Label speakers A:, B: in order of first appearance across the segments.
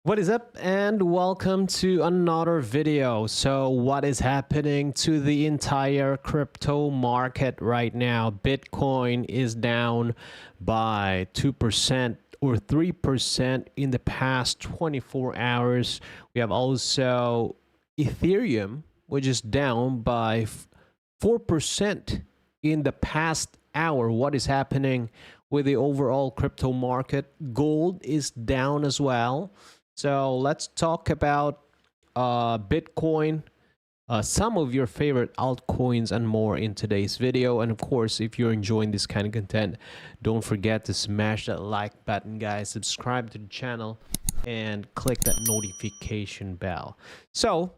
A: What is up, and welcome to another video. So what is happening to the entire crypto market right now? Bitcoin is down by 2% or 3% in the past 24 hours. We have also Ethereum, which is down by 4% in the past hour. What is happening with the overall crypto market? Gold is down as well. So let's talk about Bitcoin, some of your favorite altcoins and more in today's video. And of course, if you're enjoying this kind of content, don't forget to smash that like button, guys. Subscribe to the channel and click that notification bell. So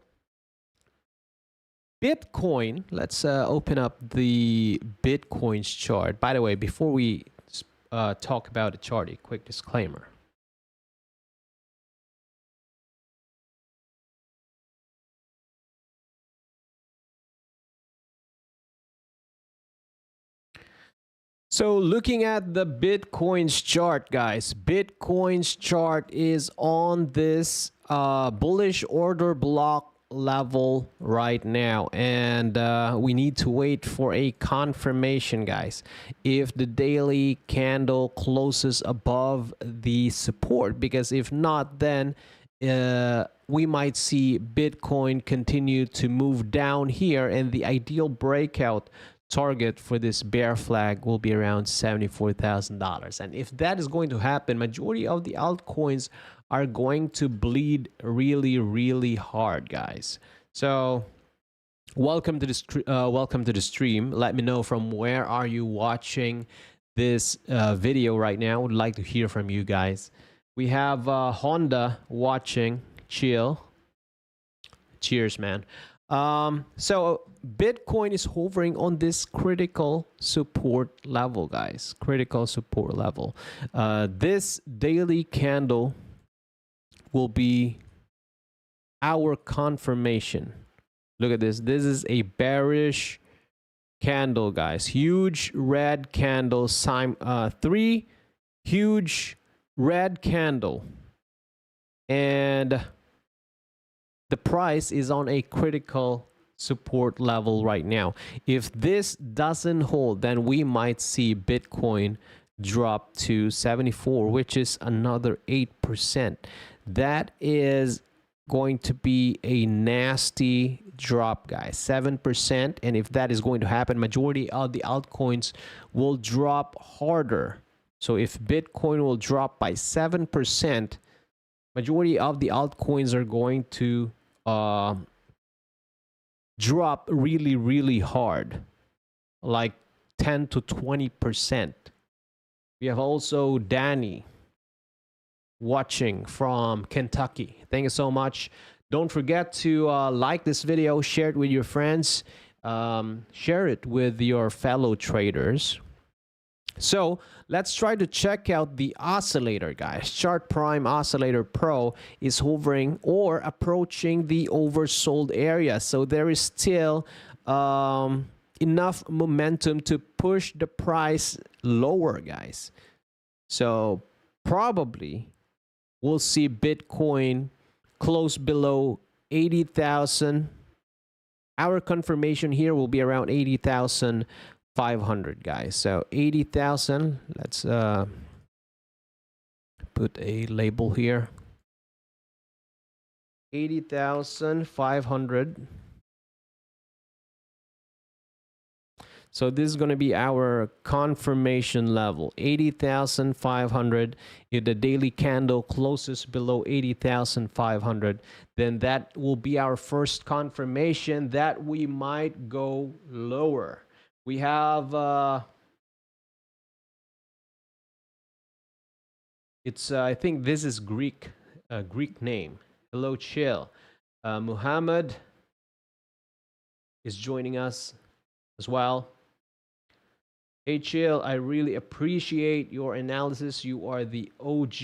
A: Bitcoin, let's open up the Bitcoin's chart. By the way, before we talk about the chart, a quick disclaimer. So looking at the Bitcoin's chart, guys, Bitcoin's chart is on this bullish order block level right now, and we need to wait for a confirmation, guys. If the daily candle closes above the support, because if not, then we might see Bitcoin continue to move down here, and the ideal breakout target for this bear flag will be around $74,000. And if that is going to happen, majority of the altcoins are going to bleed really hard, guys. So welcome to the stream. Let me know from where are you watching this video right now. Would like to hear from you guys. We have Honda watching. Chill. Cheers, man. So Bitcoin is hovering on this critical support level, guys. Critical support level. This daily candle will be our confirmation. Look at this. This is a bearish candle, guys. Huge red candle. Three huge red candle. And the price is on a critical support level right now. If this doesn't hold, then we might see Bitcoin drop to 74, which is another 8%. That is going to be a nasty drop, guys. 7%. And if that is going to happen, majority of the altcoins will drop harder. So if Bitcoin will drop by 7%, majority of the altcoins are going to drop really hard, like 10 to 20%. We have also Danny watching from Kentucky. Thank you so much. Don't forget to like this video, share it with your friends, share it with your fellow traders. So let's try to check out the oscillator, guys. Chart Prime Oscillator Pro is hovering or approaching the oversold area. So there is still enough momentum to push the price lower, guys. So probably we'll see Bitcoin close below 80,000. Our confirmation here will be around 80,500, guys. So 80,000. Let's put a label here. 80,500. So this is going to be our confirmation level, 80,500. If the daily candle closes below 80,500, then that will be our first confirmation that we might go lower. We have I think this is Greek name. Hello, Chill. Muhammad is joining us as well. Hey, Chill, I really appreciate your analysis. You are the OG.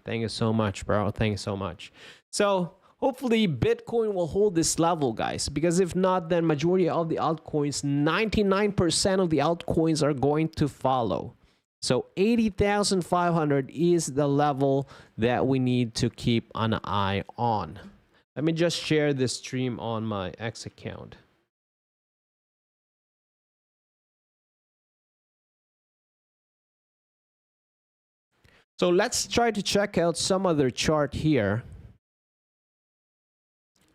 A: Thank you so much, bro. Thank you so much. So hopefully Bitcoin will hold this level, guys, because if not, then majority of the altcoins, 99% of the altcoins are going to follow. So 80,500 is the level that we need to keep an eye on. Let me just share this stream on my X account. So let's try to check out some other chart here.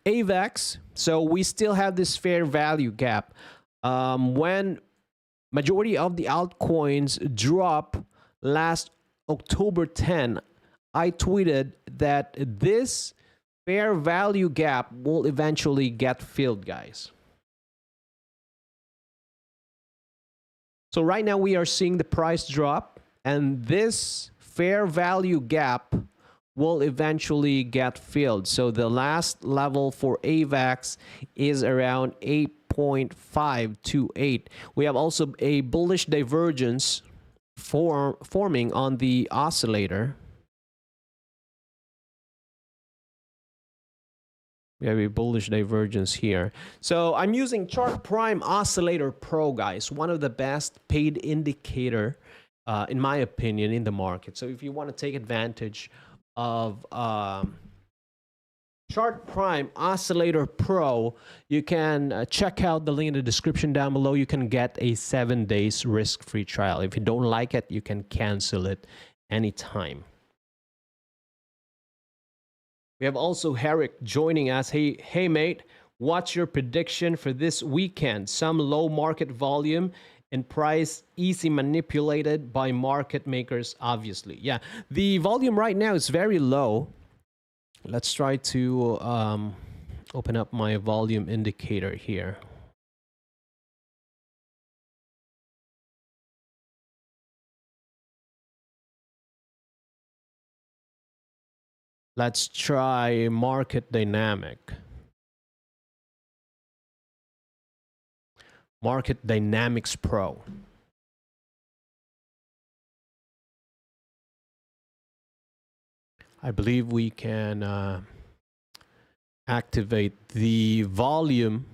A: AVAX, so we still have this fair value gap. When majority of the altcoins drop last October 10, I tweeted that this fair value gap will eventually get filled, guys. So right now we are seeing the price drop, and this fair value gap will eventually get filled. So the last level for AVAX is around 8.528. We have also a bullish divergence forming on the oscillator. We have a bullish divergence here. So I'm using Chart Prime Oscillator Pro, guys. One of the best paid indicator, in my opinion, in the market. So if you want to take advantage of Chart Prime Oscillator Pro, you can check out the link in the description down below. You can get a 7 days risk-free trial. If you don't like it, you can cancel it anytime. We have also Herrick joining us. Hey mate, what's your prediction for this weekend? Some low market volume and price easy manipulated by market makers, obviously. Yeah, the volume right now is very low. Let's try to open up my volume indicator here. Let's try market dynamic. Market Dynamics Pro. I believe we can activate the volume.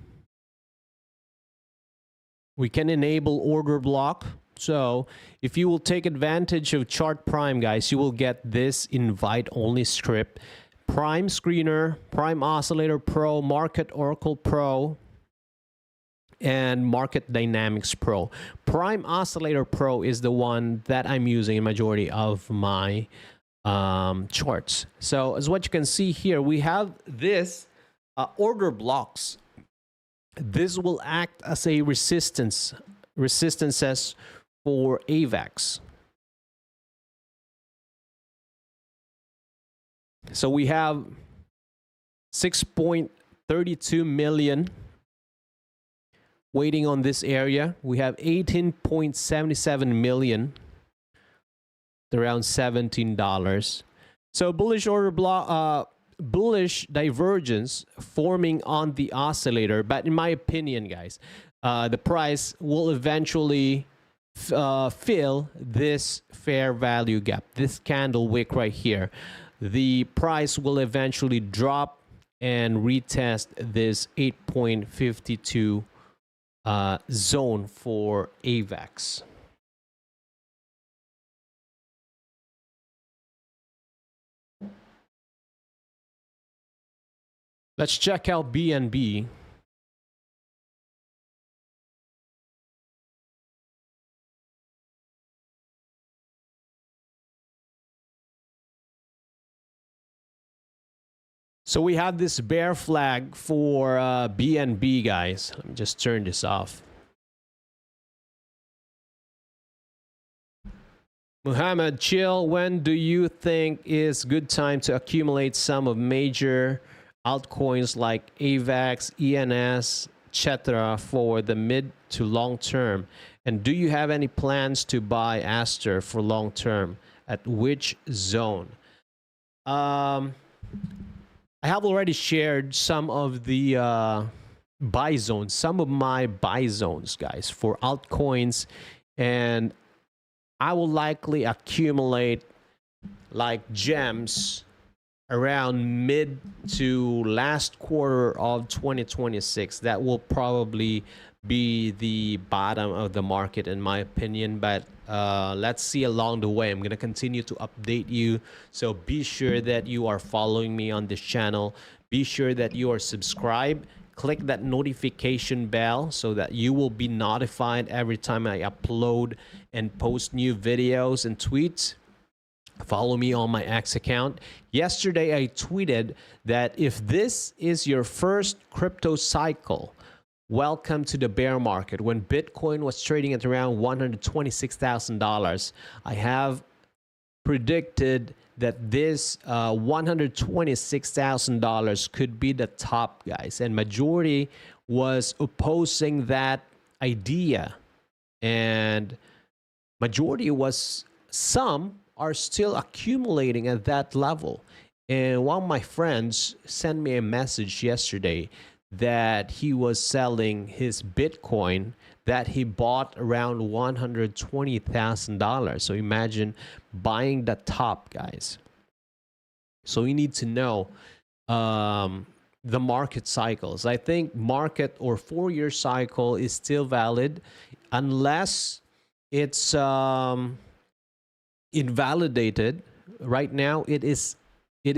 A: We can enable order block. So if you will take advantage of Chart Prime, guys, you will get this invite only script. Prime Screener, Prime Oscillator Pro, Market Oracle Pro, and Market Dynamics Pro. Prime Oscillator Pro is the one that I'm using in majority of my charts. So as what you can see here, we have this order blocks. This will act as a resistances for AVAX. So we have 6.32 million waiting on this area. We have 18.77 million, around $17. So bullish order block, bullish divergence forming on the oscillator. But in my opinion, guys, the price will eventually fill this fair value gap, this candle wick right here. The price will eventually drop and retest this 8.52 zone for AVAX. Let's check out BNB. So we have this bear flag for BNB, guys. Let me just turn this off. Muhammad, chill. When do you think is good time to accumulate some of major altcoins like AVAX, ENS, etc. for the mid to long term? And do you have any plans to buy Aster for long term? At which zone? I have already shared some of the buy zones, some of my buy zones, guys, for altcoins, and I will likely accumulate like gems around mid to last quarter of 2026. That will probably be the bottom of the market in my opinion, but let's see along the way. I'm going to continue to update you, so be sure that you are following me on this channel. Be sure that you are subscribed. Click that notification bell so that you will be notified every time I upload and post new videos and tweets. Follow me on my X account. Yesterday I tweeted that if this is your first crypto cycle, welcome to the bear market. When Bitcoin was trading at around $126,000, I have predicted that this $126,000 could be the top, guys. And majority was opposing that idea. And majority was, some are still accumulating at that level. And one of my friends sent me a message yesterday that he was selling his Bitcoin that he bought around $120,000. So imagine buying the top, guys. So you need to know the market cycles. I think market or 4-year cycle is still valid unless it's invalidated. Right now it is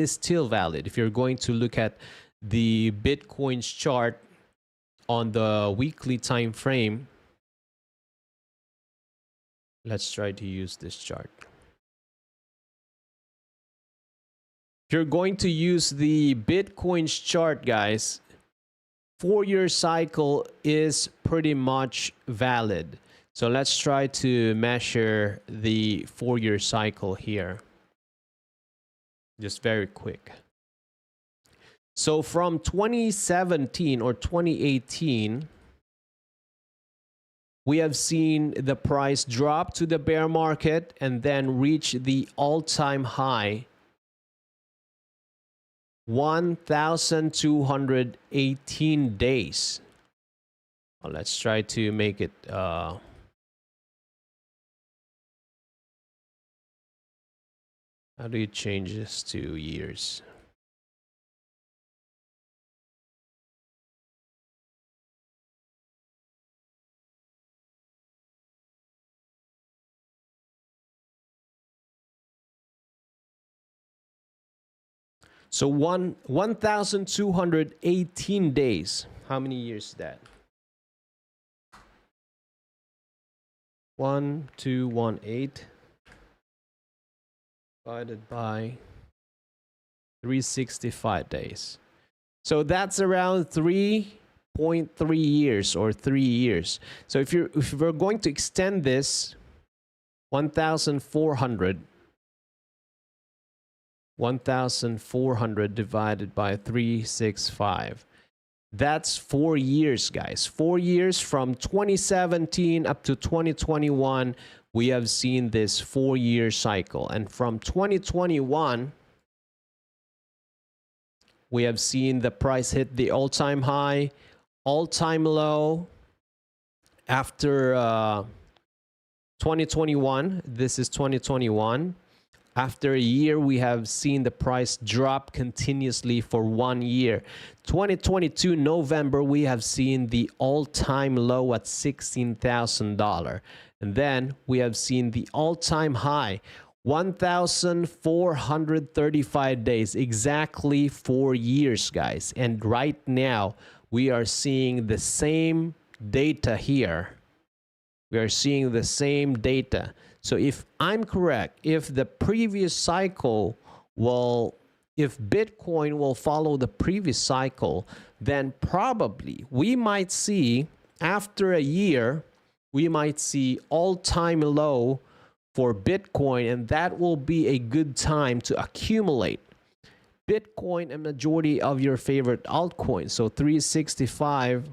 A: still valid. If you're going to look at the Bitcoin's chart on the weekly time frame, let's try to use this chart. If you're going to use the Bitcoin's chart, guys, 4-year cycle is pretty much valid. So let's try to measure the 4-year cycle here. Just very quick. So from 2017 or 2018, we have seen the price drop to the bear market and then reach the all-time high, 1,218 days. Well, let's try to make it how do you change this to years? So 1,218 days. How many years is that? 1,218 divided by 365 days. So that's around 3.3 years or 3 years. So if we're going to extend this 1,400 divided by 365, that's 4 years, guys. 4 years from 2017 up to 2021, we have seen this 4-year cycle. And from 2021, we have seen the price hit the all-time high, all-time low. After 2021, this is 2021. After a year, we have seen the price drop continuously for 1 year. 2022 November, we have seen the all-time low at $16,000. And then we have seen the all-time high, 1,435 days, exactly 4 years, guys. And right now, we are seeing the same data here. We are seeing the same data. So if I'm correct, if the previous cycle if Bitcoin will follow the previous cycle, then probably we might see, after a year, we might see all-time low for Bitcoin, and that will be a good time to accumulate Bitcoin and majority of your favorite altcoins. So 365,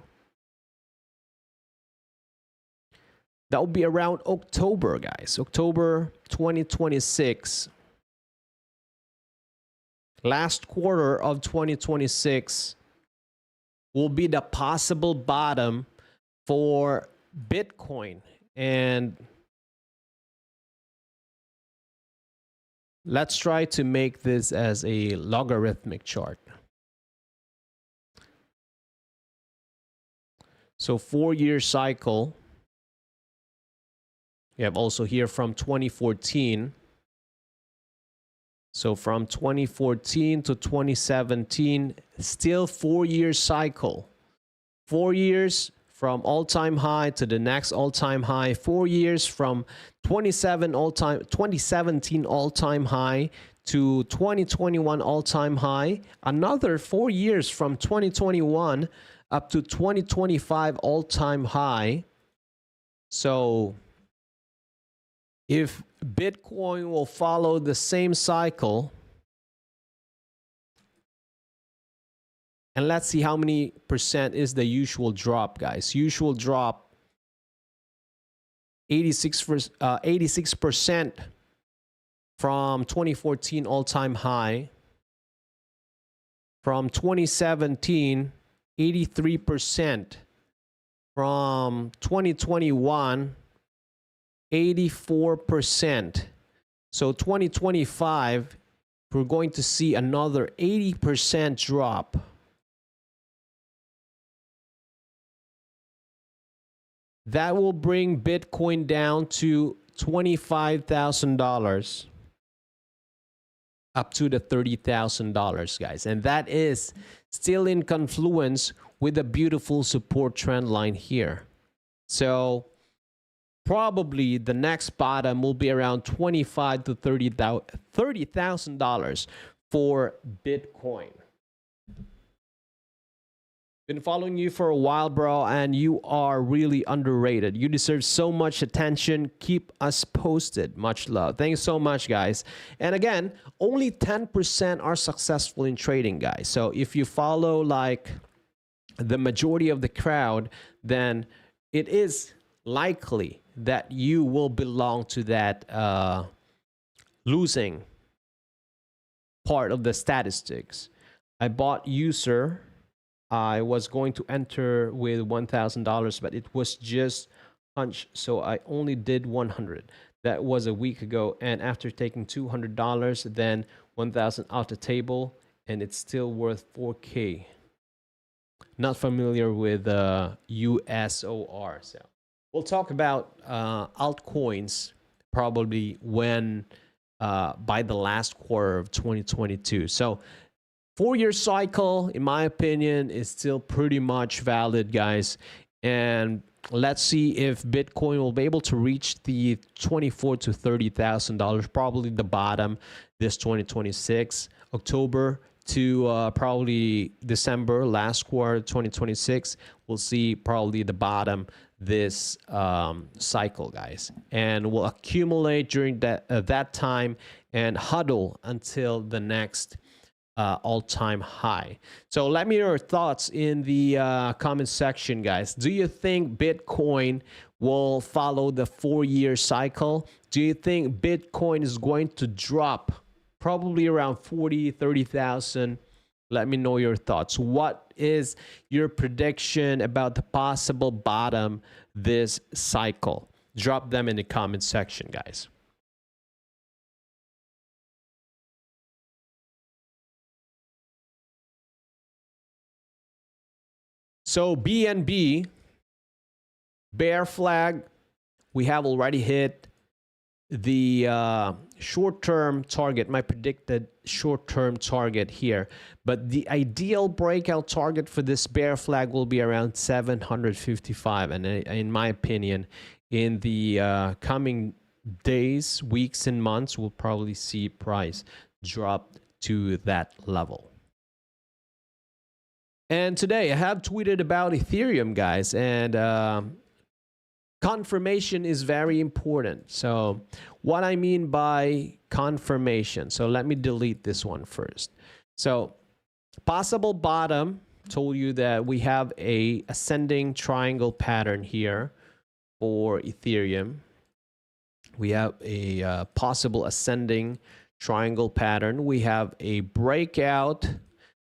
A: that will be around October, guys. October 2026. Last quarter of 2026 will be the possible bottom for Bitcoin. And let's try to make this as a logarithmic chart. So 4-year cycle. You have also here from 2014. So from 2014 to 2017, still 4-year cycle. 4 years from all-time high to the next all-time high. 4 years from 2017 all-time high to 2021 all-time high. Another 4 years from 2021 up to 2025 all-time high. So if Bitcoin will follow the same cycle, and let's see how many percent is the usual drop, guys. Usual drop, 86% from 2014 all-time high. From 2017, 83%. From 2021, 84%. So 2025, we're going to see another 80% drop. That will bring Bitcoin down to $25,000 up to the $30,000, guys. And that is still in confluence with a beautiful support trend line here. So probably the next bottom will be around $25,000 to $30,000 for Bitcoin. Been following you for a while, bro, and you are really underrated. You deserve so much attention. Keep us posted. Much love. Thanks so much, guys. And again, only 10% are successful in trading, guys. So if you follow like the majority of the crowd, then it is likely that you will belong to that losing part of the statistics. I bought user. I was going to enter with $1,000, but it was just hunch, so I only did 100. That was a week ago, and after taking $200, then 1,000 out the table, and it's still worth 4K. Not familiar with USOR, so we'll talk about altcoins probably when by the last quarter of 2022. So 4-year cycle, in my opinion, is still pretty much valid, guys. And let's see if Bitcoin will be able to reach the $24,000 to $30,000, probably the bottom this 2026, October to probably December, last quarter 2026. We'll see probably the bottom this cycle, guys. And we'll accumulate during that time and huddle until the next all-time high. So let me know your thoughts in the comment section, guys. Do you think Bitcoin will follow the 4-year cycle? Do you think Bitcoin is going to drop probably around 30,000? Let me know your thoughts. What is your prediction about the possible bottom this cycle? Drop them in the comment section, guys. So BNB, bear flag, we have already hit the short-term target, my predicted short-term target here. But the ideal breakout target for this bear flag will be around 755. And in my opinion, in the coming days, weeks, and months, we'll probably see price drop to that level. And today I have tweeted about Ethereum, guys, and confirmation is very important. So what I mean by confirmation, so let me delete this one first. So possible bottom, told you that we have a ascending triangle pattern here for Ethereum. We have a possible ascending triangle pattern. We have a breakout,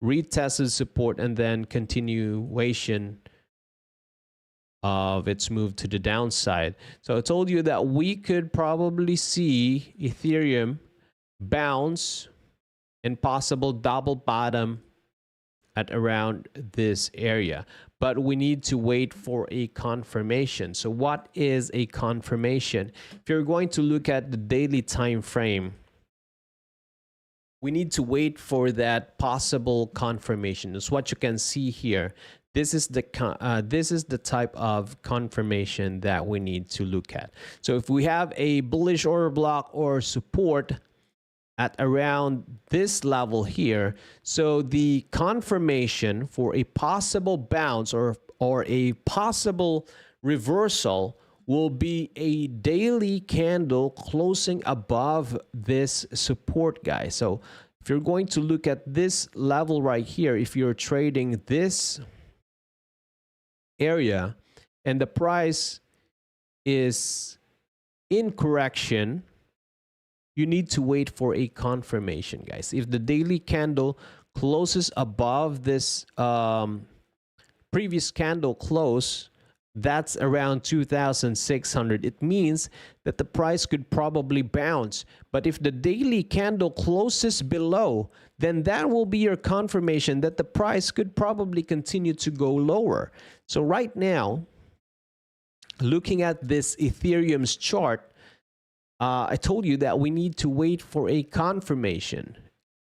A: retested support, and then continuation of its move to the downside. So I told you that we could probably see Ethereum bounce and possible double bottom at around this area. but we need to wait for a confirmation. So what is a confirmation? If you're going to look at the daily time frame, we need to wait for that possible confirmation. That's what you can see here. This is the type of confirmation that we need to look at. So if we have a bullish order block or support at around this level here, so the confirmation for a possible bounce or a possible reversal will be a daily candle closing above this support, guys. So if you're going to look at this level right here, if you're trading this area and the price is in correction, you need to wait for a confirmation, guys. If the daily candle closes above this previous candle close, that's around 2,600. It means that the price could probably bounce. But if the daily candle closes below, then that will be your confirmation that the price could probably continue to go lower. So right now, looking at this Ethereum's chart, I told you that we need to wait for a confirmation.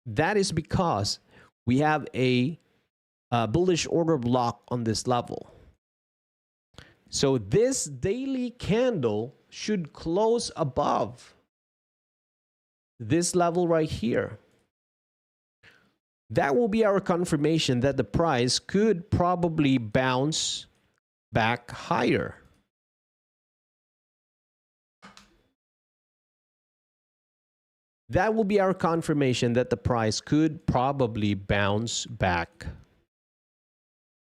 A: That is because we have a bullish order block on this level. So this daily candle should close above this level right here. That will be our confirmation that the price could probably bounce back higher. That will be our confirmation that the price could probably bounce back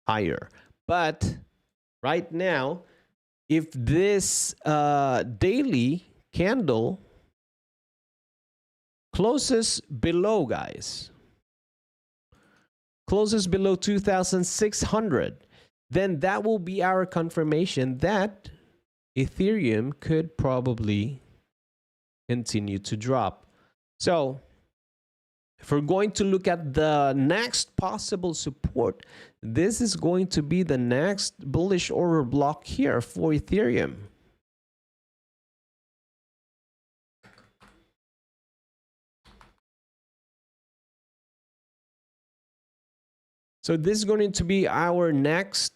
A: higher. But right now, if this daily candle closes below, guys, closes below 2,600, then that will be our confirmation that Ethereum could probably continue to drop. So if we're going to look at the next possible support, this is going to be the next bullish order block here for Ethereum. So this is going to be our next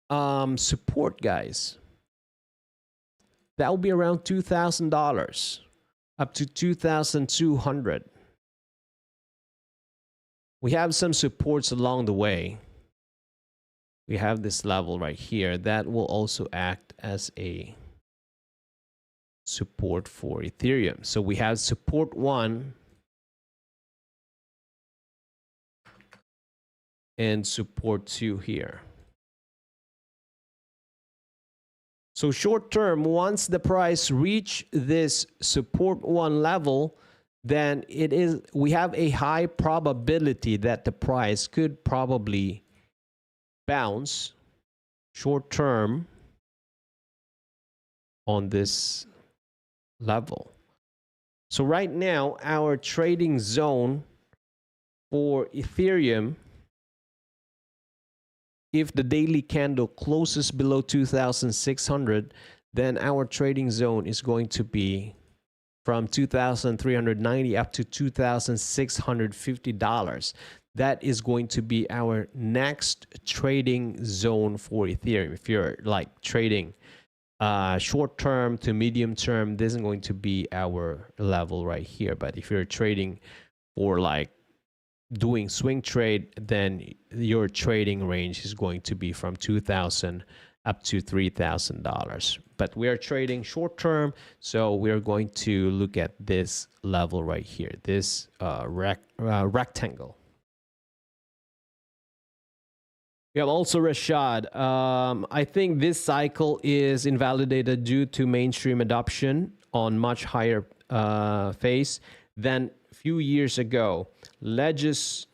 A: support, guys. That will be around $2,000 up to 2,200. We have some supports along the way. We have this level right here that will also act as a support for Ethereum. So we have support 1 and support 2 here. So short term, once the price reach this support 1 level, then we have a high probability that the price could probably bounce short term on this level. So right now, our trading zone for Ethereum, if the daily candle closes below 2,600, then our trading zone is going to be from $2,390 up to $2,650. That is going to be our next trading zone for Ethereum. If you're like trading short term to medium term, this is going to be our level right here. But if you're trading for like doing swing trade, then your trading range is going to be from $2,000 up to $3,000. But we are trading short term, so we are going to look at this level right here, this rectangle. We have also Rashad. I think this cycle is invalidated due to mainstream adoption on much higher phase than a few years ago. Legislation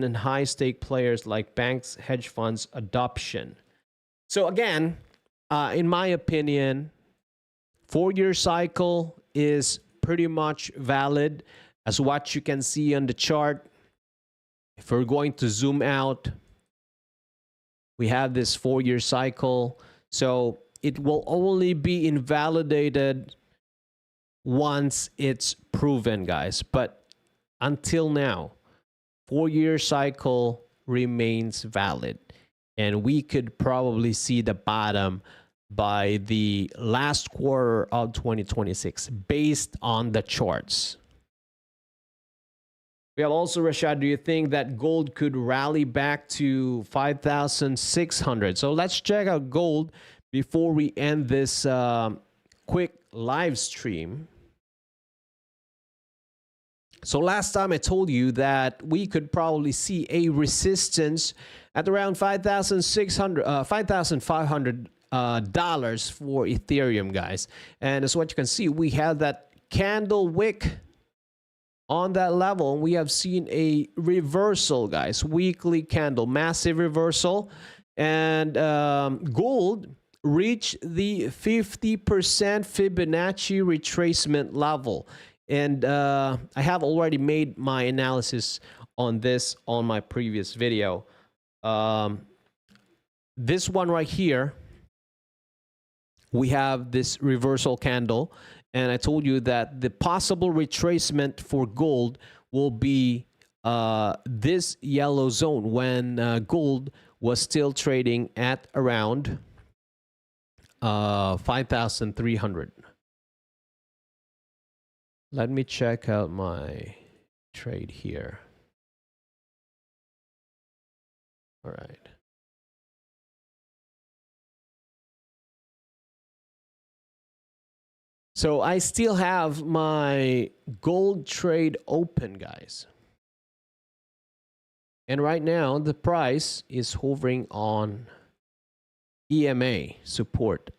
A: and high-stake players like banks, hedge funds, adoption. So again, in my opinion, 4-year cycle is pretty much valid as what you can see on the chart. If we're going to zoom out, We have this 4-year cycle. So it will only be invalidated once it's proven, guys. But until now, 4-year cycle remains valid. And we could probably see the bottom by the last quarter of 2026 based on the charts. We have also, Rashad, do you think that gold could rally back to 5,600? So let's check out gold before we end this quick live stream. So last time I told you that we could probably see a resistance at around 5,600, 5,500 dollars for Ethereum, guys. And as what you can see, we have that candle wick on that level. We have seen a reversal, guys, weekly candle, massive reversal. And gold reached the 50% Fibonacci retracement level. And I have already made my analysis on this on my previous video. This one right here, we have this reversal candle. And I told you that the possible retracement for gold will be this yellow zone when gold was still trading at around 5,300. Let me check out my trade here. All right. So I still have my gold trade open, guys. And right now, the price is hovering on EMA support.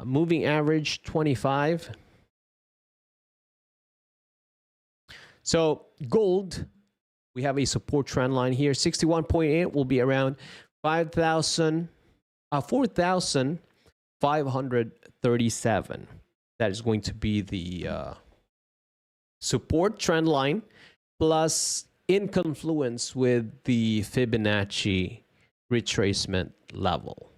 A: Moving average 25. So gold, we have a support trend line here. 61.8 will be around 4,537. That is going to be the support trend line plus in confluence with the Fibonacci retracement level.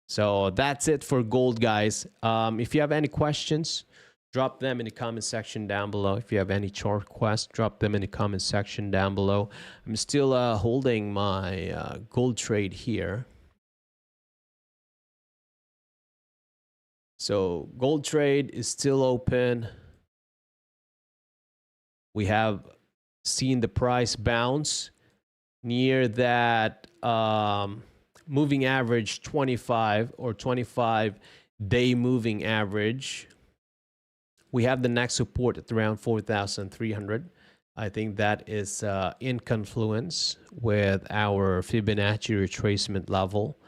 A: So that's it for gold, guys. If you have any questions, drop them in the comment section down below. If you have any chart requests, drop them in the comment section down below. I'm still holding my gold trade here. So gold trade is still open. We have seen the price bounce near that moving average 25 or 25-day moving average. We have the next support at around 4,300. I think that is in confluence with our Fibonacci retracement level.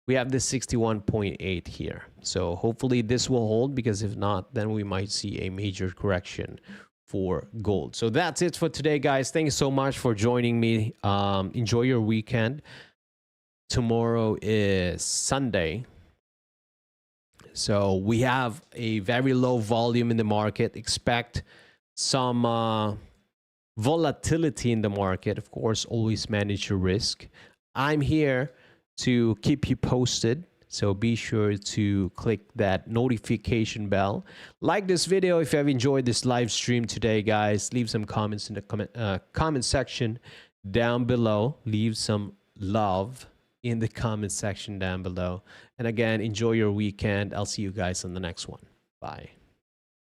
A: We have this 61.8 here. So hopefully this will hold, because if not, then we might see a major correction for gold. So that's it for today, guys. Thank you so much for joining me. Enjoy your weekend. Tomorrow is Sunday. So we have a very low volume in the market. Expect some volatility in the market. Of course, always manage your risk. I'm here to keep you posted. So be sure to click that notification bell. Like this video if you have enjoyed this live stream today, guys. Leave some comments in the comment section down below. Leave some love in the comment section down below. And again, enjoy your weekend. I'll see you guys on the next one. Bye.